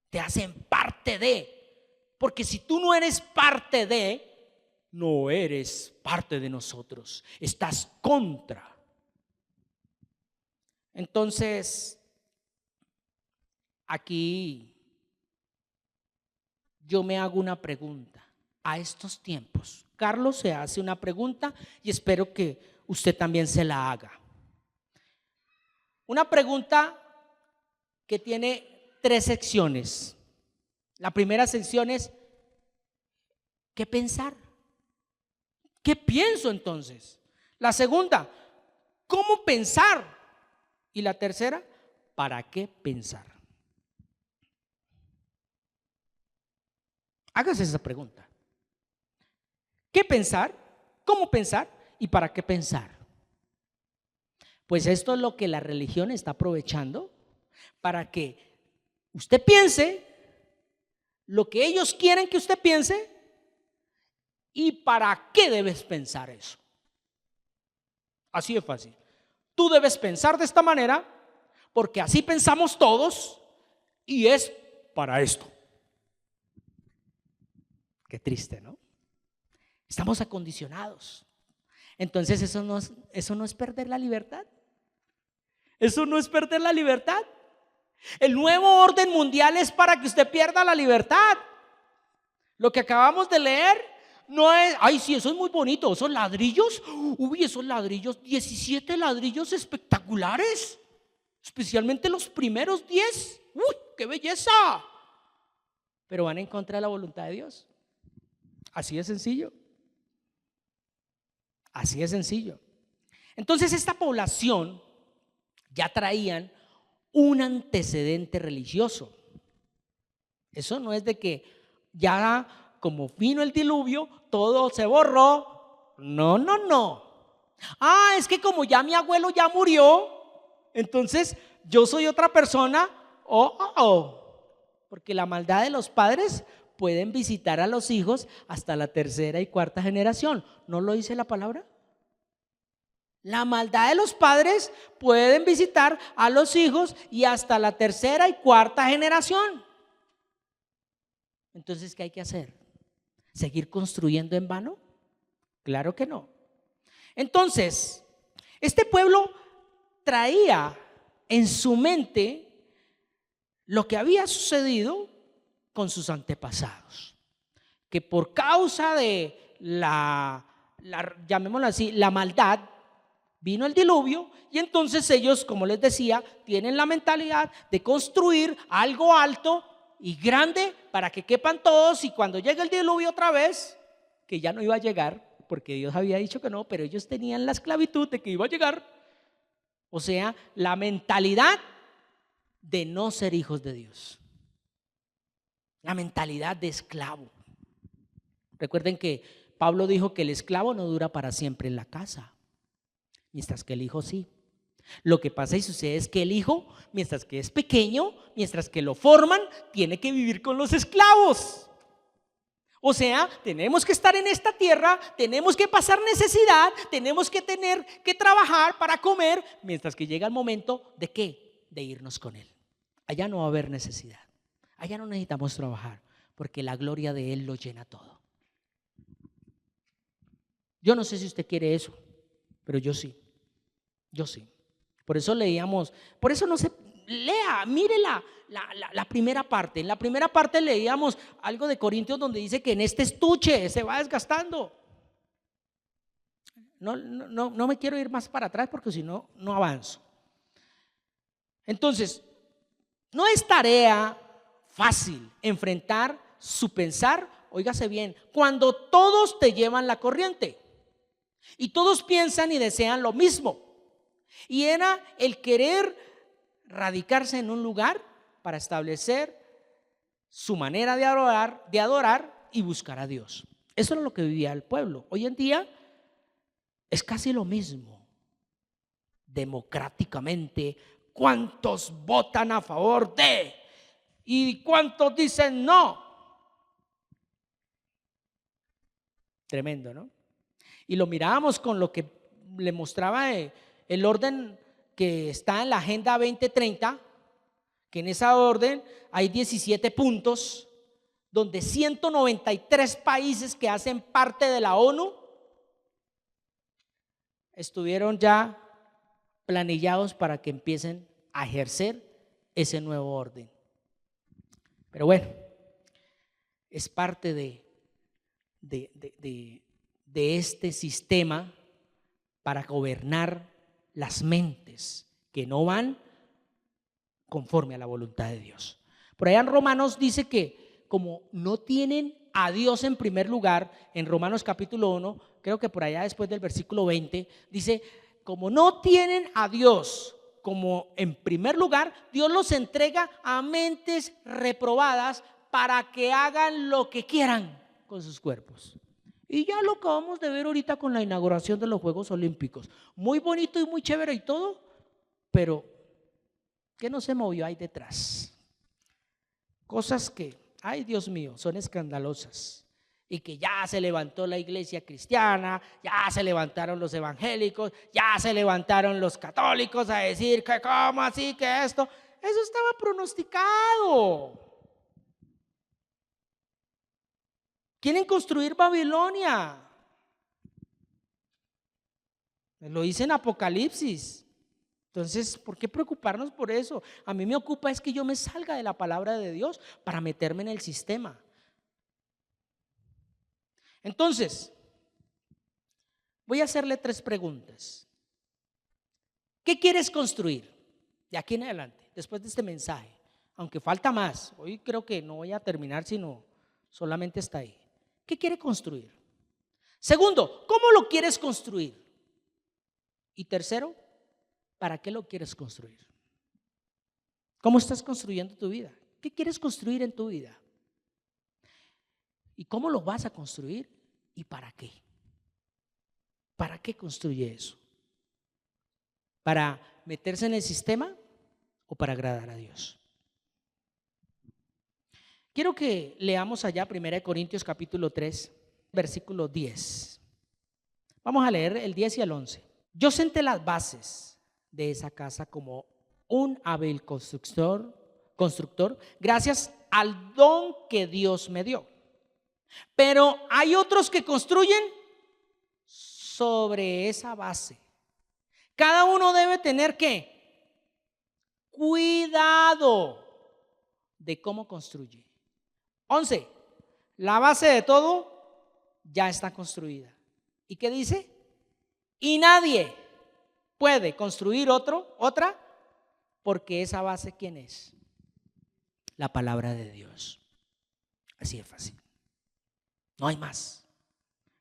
te hacen parte de, porque si tú no eres parte de, no eres parte de nosotros, estás contra. Entonces, aquí yo me hago una pregunta. A estos tiempos, Carlos se hace una pregunta y espero que usted también se la haga. Una pregunta que tiene 3 secciones. La primera sección es: ¿qué pensar? ¿Qué pienso entonces? La segunda, ¿cómo pensar? Y la tercera, ¿para qué pensar? Hágase esa pregunta. ¿Qué pensar? ¿Cómo pensar? ¿Y para qué pensar? Pues esto es lo que la religión está aprovechando para que usted piense lo que ellos quieren que usted piense. ¿Y para qué debes pensar eso? Así de fácil. Tú debes pensar de esta manera porque así pensamos todos y es para esto. Qué triste, ¿no? Estamos acondicionados. Entonces eso no es perder la libertad. Eso no es perder la libertad. El nuevo orden mundial es para que usted pierda la libertad. Lo que acabamos de leer no es, ay sí, eso es muy bonito, esos ladrillos, esos ladrillos, 17 ladrillos espectaculares, especialmente los primeros 10, qué belleza, pero van en contra de la voluntad de Dios. Así de sencillo. Así de sencillo. Entonces esta población ya traían un antecedente religioso. Eso no es de que ya como vino el diluvio todo se borró. No, no, no. Es que como ya mi abuelo ya murió, entonces yo soy otra persona. Porque la maldad de los padres pueden visitar a los hijos hasta la 3ª y 4ª generación. ¿No lo dice la palabra? La maldad de los padres pueden visitar a los hijos y hasta la 3ª y 4ª generación. Entonces, ¿qué hay que hacer? ¿Seguir construyendo en vano? Claro que no. Entonces, este pueblo traía en su mente lo que había sucedido con sus antepasados, que por causa de llamémoslo así, la maldad, vino el diluvio y entonces ellos, como les decía, tienen la mentalidad de construir algo alto y grande para que quepan todos, y cuando llegue el diluvio otra vez, que ya no iba a llegar porque Dios había dicho que no, pero ellos tenían la esclavitud de que iba a llegar, o sea, la mentalidad de no ser hijos de Dios, la mentalidad de esclavo. Recuerden que Pablo dijo que el esclavo no dura para siempre en la casa, mientras que el hijo sí. Lo que pasa y sucede es que el hijo, mientras que es pequeño, mientras que lo forman, tiene que vivir con los esclavos. O sea, tenemos que estar en esta tierra, tenemos que pasar necesidad, tenemos que tener que trabajar para comer, mientras que llega el momento de ¿qué? De irnos con Él. Allá no va a haber necesidad, allá no necesitamos trabajar, porque la gloria de Él lo llena todo. Yo no sé si usted quiere eso, pero yo sí, yo sí. Por eso leíamos, por eso no se lea, mire la primera parte. En la primera parte leíamos algo de Corintios donde dice que en este estuche se va desgastando. No me quiero ir más para atrás porque si no, no avanzo. Entonces, no es tarea fácil enfrentar su pensar, óigase bien, cuando todos te llevan la corriente y todos piensan y desean lo mismo. Y era el querer radicarse en un lugar para establecer su manera de adorar y buscar a Dios. Eso era lo que vivía el pueblo. Hoy en día es casi lo mismo. Democráticamente, ¿cuántos votan a favor de? ¿Y cuántos dicen no? Tremendo, ¿no? Y lo mirábamos con lo que le mostraba el orden que está en la Agenda 2030, que en esa orden hay 17 puntos, donde 193 países que hacen parte de la ONU estuvieron ya planillados para que empiecen a ejercer ese nuevo orden. Pero bueno, es parte de este sistema para gobernar las mentes que no van conforme a la voluntad de Dios. Por allá en Romanos dice que como no tienen a Dios en primer lugar, en Romanos capítulo 1, creo que por allá después del versículo 20, dice, como no tienen a Dios como en primer lugar, Dios los entrega a mentes reprobadas para que hagan lo que quieran con sus cuerpos. Y ya lo acabamos de ver ahorita con la inauguración de los Juegos Olímpicos. Muy bonito y muy chévere y todo, pero ¿qué no se movió ahí detrás? Cosas que, ay Dios mío, son escandalosas. Y que ya se levantó la iglesia cristiana, ya se levantaron los evangélicos, ya se levantaron los católicos a decir que cómo así, que esto. Eso estaba pronosticado. Quieren construir Babilonia. Lo dice en Apocalipsis. Entonces, ¿por qué preocuparnos por eso? A mí me ocupa es que yo me salga de la palabra de Dios para meterme en el sistema. Entonces, voy a hacerle 3 preguntas. ¿Qué quieres construir de aquí en adelante, después de este mensaje? Aunque falta más, hoy creo que no voy a terminar, sino solamente está ahí. ¿Qué quiere construir? Segundo, ¿cómo lo quieres construir? Y tercero, ¿para qué lo quieres construir? ¿Cómo estás construyendo tu vida? ¿Qué quieres construir en tu vida? ¿Y cómo lo vas a construir? ¿Y para qué? ¿Para qué construye eso? ¿Para meterse en el sistema o para agradar a Dios? Quiero que leamos allá 1 Corintios capítulo 3, versículo 10. Vamos a leer el 10 y el 11. Yo senté las bases de esa casa como un hábil constructor, gracias al don que Dios me dio. Pero hay otros que construyen sobre esa base. Cada uno debe tener ¿qué? Cuidado de cómo construye. 11. La base de todo ya está construida. ¿Y qué dice? Y nadie puede construir otra, porque esa base, ¿quién es? La palabra de Dios. Así de fácil. No hay más.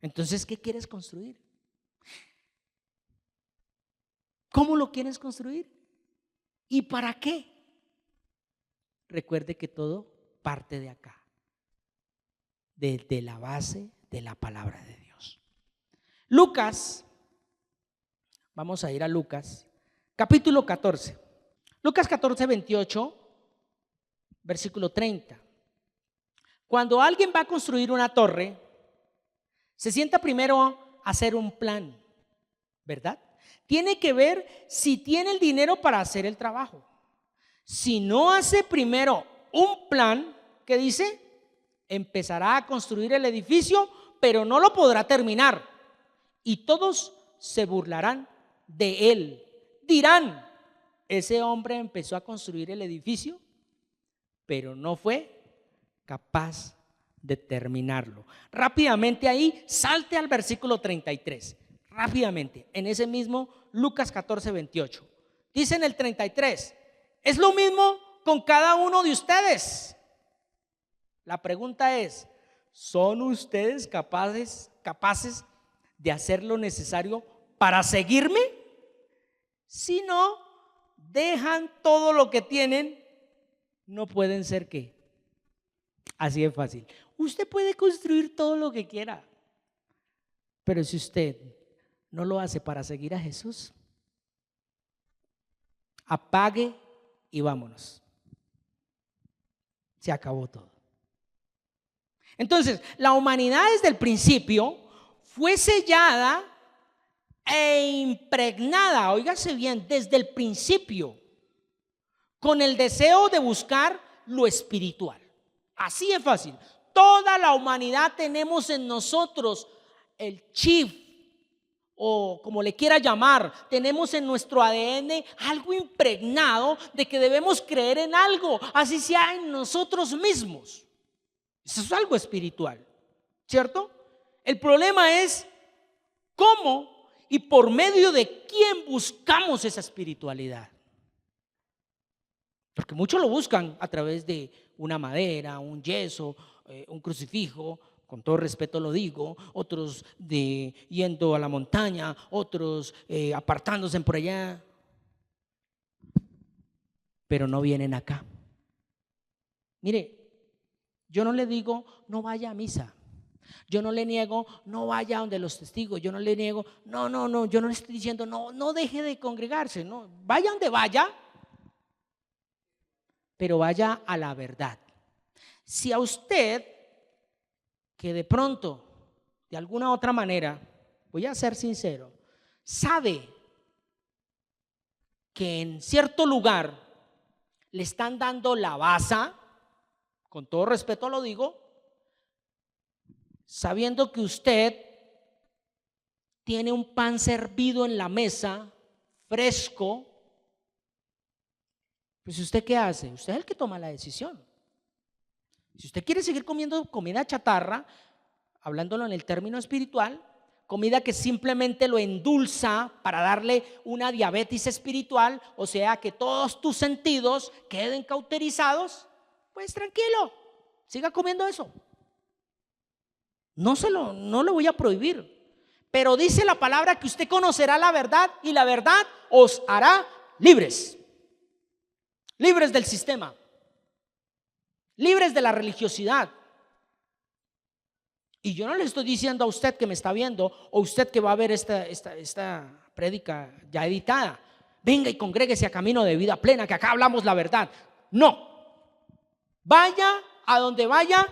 Entonces, ¿qué quieres construir? ¿Cómo lo quieres construir? ¿Y para qué? Recuerde que todo parte de acá, desde la base de la palabra de Dios. Lucas, vamos a ir a Lucas capítulo 14. Lucas 14, 28, versículo 30. Cuando alguien va a construir una torre, se sienta primero a hacer un plan, ¿verdad? Tiene que ver si tiene el dinero para hacer el trabajo. Si no hace primero un plan, ¿qué dice? Empezará a construir el edificio, pero no lo podrá terminar. Y todos se burlarán de él. Dirán, ese hombre empezó a construir el edificio, pero no fue capaz de terminarlo. Rápidamente ahí, salte al versículo 33. Rápidamente, en ese mismo Lucas 14, 28. Dice en el 33, es lo mismo con cada uno de ustedes. La pregunta es, ¿son ustedes capaces de hacer lo necesario para seguirme? Si no, dejan todo lo que tienen, no pueden ser ¿qué? Así de fácil. Usted puede construir todo lo que quiera, pero si usted no lo hace para seguir a Jesús, apague y vámonos. Se acabó todo. Entonces, la humanidad desde el principio fue sellada e impregnada, óigase bien, desde el principio, con el deseo de buscar lo espiritual. Así es fácil. Toda la humanidad tenemos en nosotros el chip, o como le quiera llamar, tenemos en nuestro ADN algo impregnado de que debemos creer en algo, así sea en nosotros mismos. Eso es algo espiritual, ¿cierto? El problema es cómo y por medio de quién buscamos esa espiritualidad. Porque muchos lo buscan a través de una madera, un yeso, un crucifijo, con todo respeto lo digo, otros yendo a la montaña, otros apartándose por allá, pero no vienen acá. Mire, yo no le digo no vaya a misa, yo no le niego no vaya donde los testigos, yo no le niego no, yo no le estoy diciendo no deje de congregarse, no, vaya donde vaya, pero vaya a la verdad. Si a usted, que de pronto, de alguna otra manera, voy a ser sincero, sabe que en cierto lugar le están dando la baza, con todo respeto lo digo, sabiendo que usted tiene un pan servido en la mesa, fresco, pues ¿usted qué hace? Usted es el que toma la decisión. Si usted quiere seguir comiendo comida chatarra, hablándolo en el término espiritual, comida que simplemente lo endulza para darle una diabetes espiritual, o sea que todos tus sentidos queden cauterizados, pues tranquilo, siga comiendo eso. No lo voy a prohibir, pero dice la palabra que usted conocerá la verdad y la verdad os hará libres. Libres del sistema, libres de la religiosidad. Y yo no le estoy diciendo a usted que me está viendo, o usted que va a ver esta prédica ya editada, venga y congréguese a Camino de Vida Plena, que acá hablamos la verdad. No, vaya a donde vaya,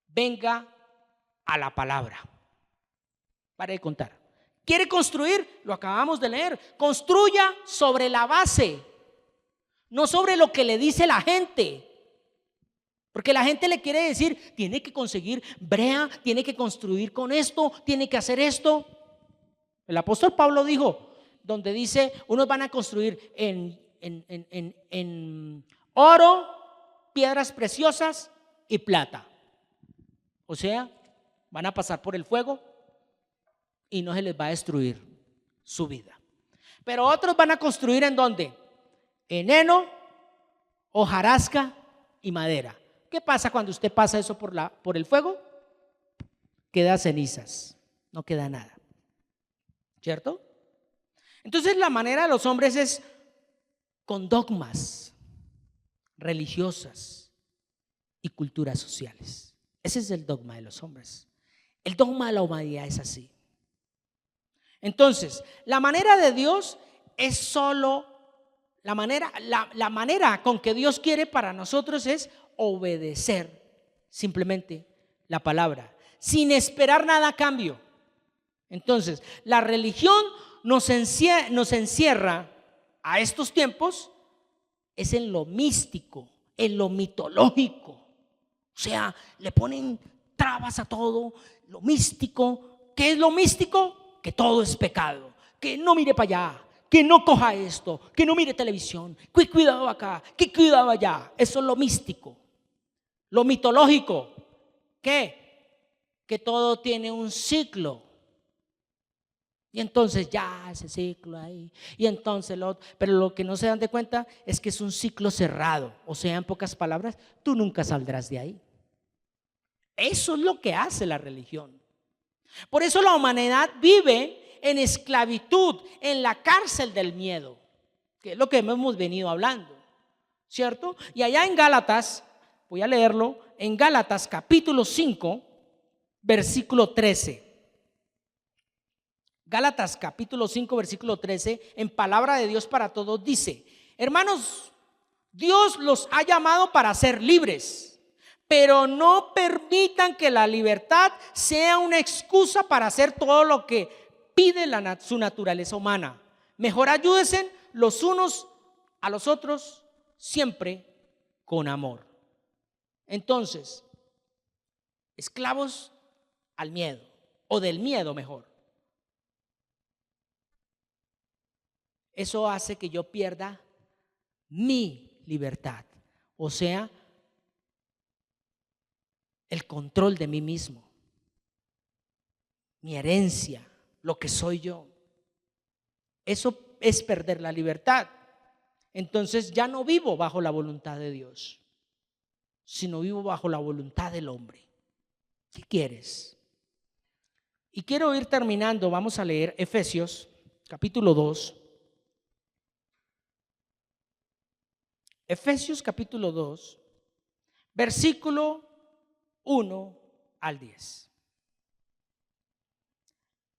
venga a la palabra. Pare de contar. ¿Quiere construir? Lo acabamos de leer. Construya sobre la base, no sobre lo que le dice la gente. Porque la gente le quiere decir, tiene que conseguir brea, tiene que construir con esto, tiene que hacer esto. El apóstol Pablo dijo, donde dice, unos van a construir en oro, piedras preciosas y plata. O sea, van a pasar por el fuego y no se les va a destruir su vida. Pero otros van a construir ¿en dónde? En heno, hojarasca y madera. ¿Qué pasa cuando usted pasa eso por el fuego? Queda cenizas, no queda nada, ¿cierto? Entonces la manera de los hombres es con dogmas religiosas y culturas sociales. Ese es el dogma de los hombres. El dogma de la humanidad es así. Entonces, la manera de Dios es solo la manera con que Dios quiere para nosotros es obedecer simplemente la palabra, sin esperar nada a cambio. Entonces, la religión nos encierra a estos tiempos es en lo místico, en lo mitológico. O sea, le ponen trabas a todo, lo místico. ¿Qué es lo místico? Que todo es pecado, que no mire para allá, que no coja esto, que no mire televisión, que cuidado acá, que cuidado allá. Eso es lo místico. Lo mitológico, ¿qué? Que todo tiene un ciclo. Y entonces ya ese ciclo ahí, y entonces lo otro. Pero lo que no se dan de cuenta es que es un ciclo cerrado. O sea, en pocas palabras, tú nunca saldrás de ahí. Eso es lo que hace la religión. Por eso la humanidad vive en esclavitud, en la cárcel del miedo, que es lo que hemos venido hablando, ¿cierto? Y allá en Gálatas, voy a leerlo, en Gálatas capítulo 5, versículo 13. Gálatas capítulo 5, versículo 13, en palabra de Dios para todos dice: hermanos, Dios los ha llamado para ser libres, pero no permitan que la libertad sea una excusa para hacer todo lo que pide su naturaleza humana. Mejor ayúdense los unos a los otros, siempre con amor. Entonces, esclavos al miedo, o del miedo mejor. Eso hace que yo pierda mi libertad, o sea, el control de mí mismo, mi herencia, lo que soy yo. Eso es perder la libertad. Entonces ya no vivo bajo la voluntad de Dios, sino vivo bajo la voluntad del hombre. ¿Qué quieres? Y quiero ir terminando. Vamos a leer Efesios capítulo 2. Efesios capítulo 2, versículo 1 al 10.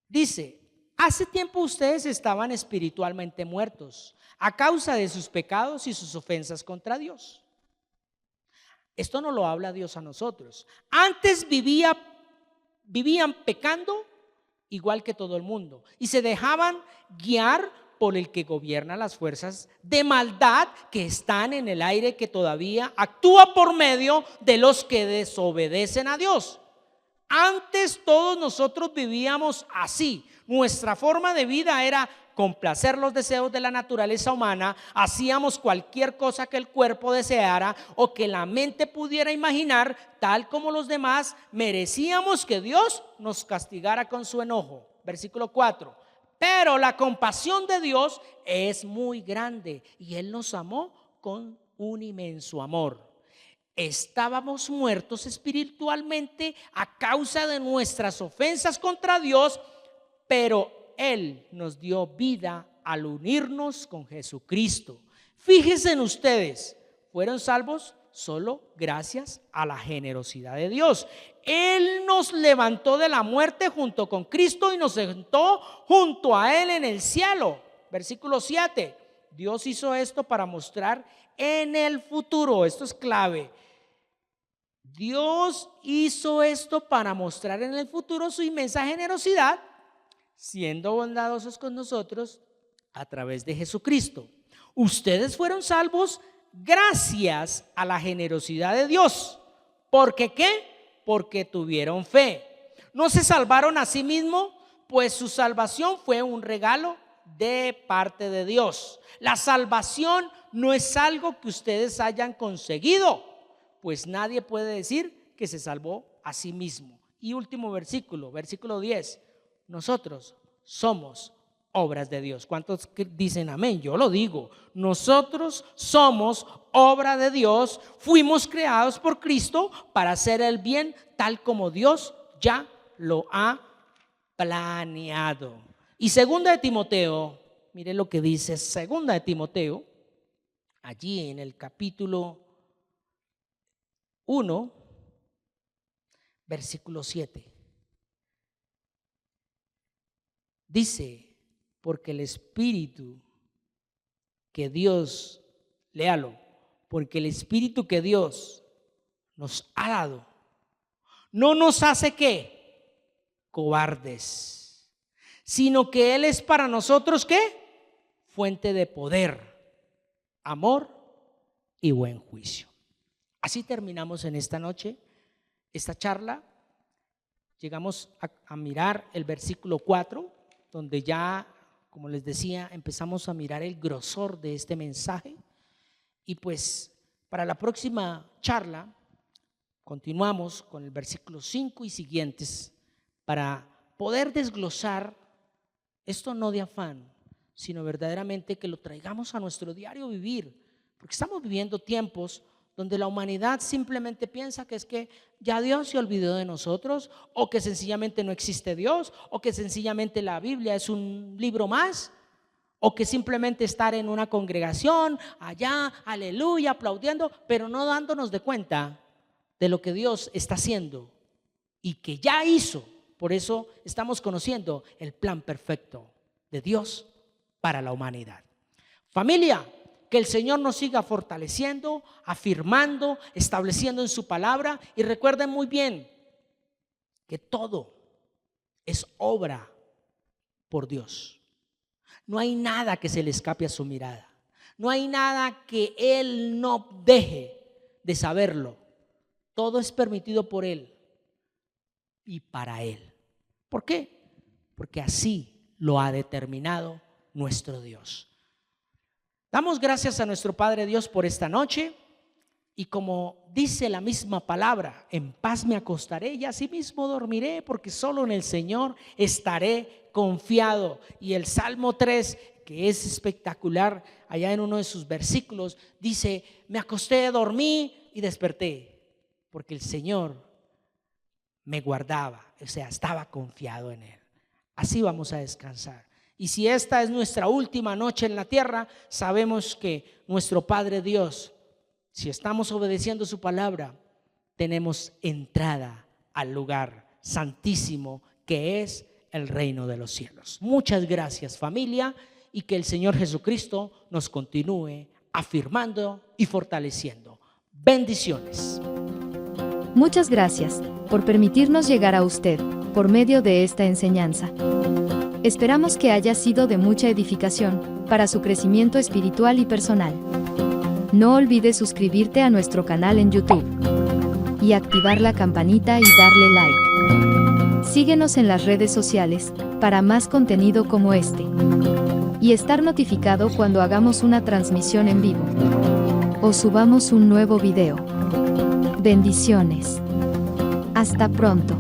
Dice: hace tiempo ustedes estaban espiritualmente muertos a causa de sus pecados y sus ofensas contra Dios. Esto no lo habla Dios a nosotros. Antes vivían pecando igual que todo el mundo y se dejaban guiar por el que gobierna las fuerzas de maldad que están en el aire, que todavía actúa por medio de los que desobedecen a Dios. Antes todos nosotros vivíamos así. Nuestra forma de vida era complacer los deseos de la naturaleza humana. Hacíamos cualquier cosa que el cuerpo deseara o que la mente pudiera imaginar. Tal como los demás, merecíamos que Dios nos castigara con su enojo. Versículo 4. Pero la compasión de Dios es muy grande y Él nos amó con un inmenso amor. Estábamos muertos espiritualmente a causa de nuestras ofensas contra Dios, pero Él nos dio vida al unirnos con Jesucristo. Fíjense en ustedes, fueron salvos solo gracias a la generosidad de Dios. Él nos levantó de la muerte junto con Cristo y nos sentó junto a Él en el cielo. Versículo 7. Dios hizo esto para mostrar en el futuro, esto es clave. Dios hizo esto para mostrar en el futuro su inmensa generosidad, siendo bondadosos con nosotros a través de Jesucristo. Ustedes fueron salvos gracias a la generosidad de Dios. ¿Por qué qué? Porque tuvieron fe. No se salvaron a sí mismos, pues su salvación fue un regalo de parte de Dios. La salvación no es algo que ustedes hayan conseguido, pues nadie puede decir que se salvó a sí mismo. Y último versículo, versículo 10. Nosotros somos obras de Dios. ¿Cuántos dicen amén? Yo lo digo. Nosotros somos obra de Dios. Fuimos creados por Cristo para hacer el bien tal como Dios ya lo ha planeado. Y segunda de Timoteo, mire lo que dice segunda de Timoteo, allí en el capítulo 1, versículo 7. Dice: porque el Espíritu que Dios, léalo, porque el Espíritu que Dios nos ha dado no nos hace ¿qué? Cobardes, sino que Él es para nosotros ¿qué? Fuente de poder, amor y buen juicio. Así terminamos en esta noche esta charla. Llegamos a mirar el versículo 4, donde ya, como les decía, empezamos a mirar el grosor de este mensaje. Y pues para la próxima charla continuamos con el versículo 5 y siguientes para poder desglosar esto, no de afán, sino verdaderamente que lo traigamos a nuestro diario vivir, porque estamos viviendo tiempos donde la humanidad simplemente piensa que es que ya Dios se olvidó de nosotros, o que sencillamente no existe Dios, o que sencillamente la Biblia es un libro más, o que simplemente estar en una congregación allá, aleluya, aplaudiendo, pero no dándonos de cuenta de lo que Dios está haciendo y que ya hizo. Por eso estamos conociendo el plan perfecto de Dios para la humanidad. Familia, que el Señor nos siga fortaleciendo, afirmando, estableciendo en su palabra. Y recuerden muy bien que todo es obra por Dios. No hay nada que se le escape a su mirada. No hay nada que Él no deje de saberlo. Todo es permitido por Él y para Él. ¿Por qué? Porque así lo ha determinado nuestro Dios. Damos gracias a nuestro Padre Dios por esta noche, y como dice la misma palabra, en paz me acostaré y asimismo dormiré, porque solo en el Señor estaré confiado. Y el Salmo 3, que es espectacular, allá en uno de sus versículos dice: me acosté, dormí y desperté, porque el Señor me guardaba, o sea, estaba confiado en Él. Así vamos a descansar. Y si esta es nuestra última noche en la tierra, sabemos que nuestro Padre Dios, si estamos obedeciendo su palabra, tenemos entrada al lugar santísimo que es el reino de los cielos. Muchas gracias, familia, y que el Señor Jesucristo nos continúe afirmando y fortaleciendo. Bendiciones. Muchas gracias por permitirnos llegar a usted por medio de esta enseñanza. Esperamos que haya sido de mucha edificación para su crecimiento espiritual y personal. No olvides suscribirte a nuestro canal en YouTube y activar la campanita y darle like. Síguenos en las redes sociales para más contenido como este y estar notificado cuando hagamos una transmisión en vivo o subamos un nuevo video. Bendiciones. Hasta pronto.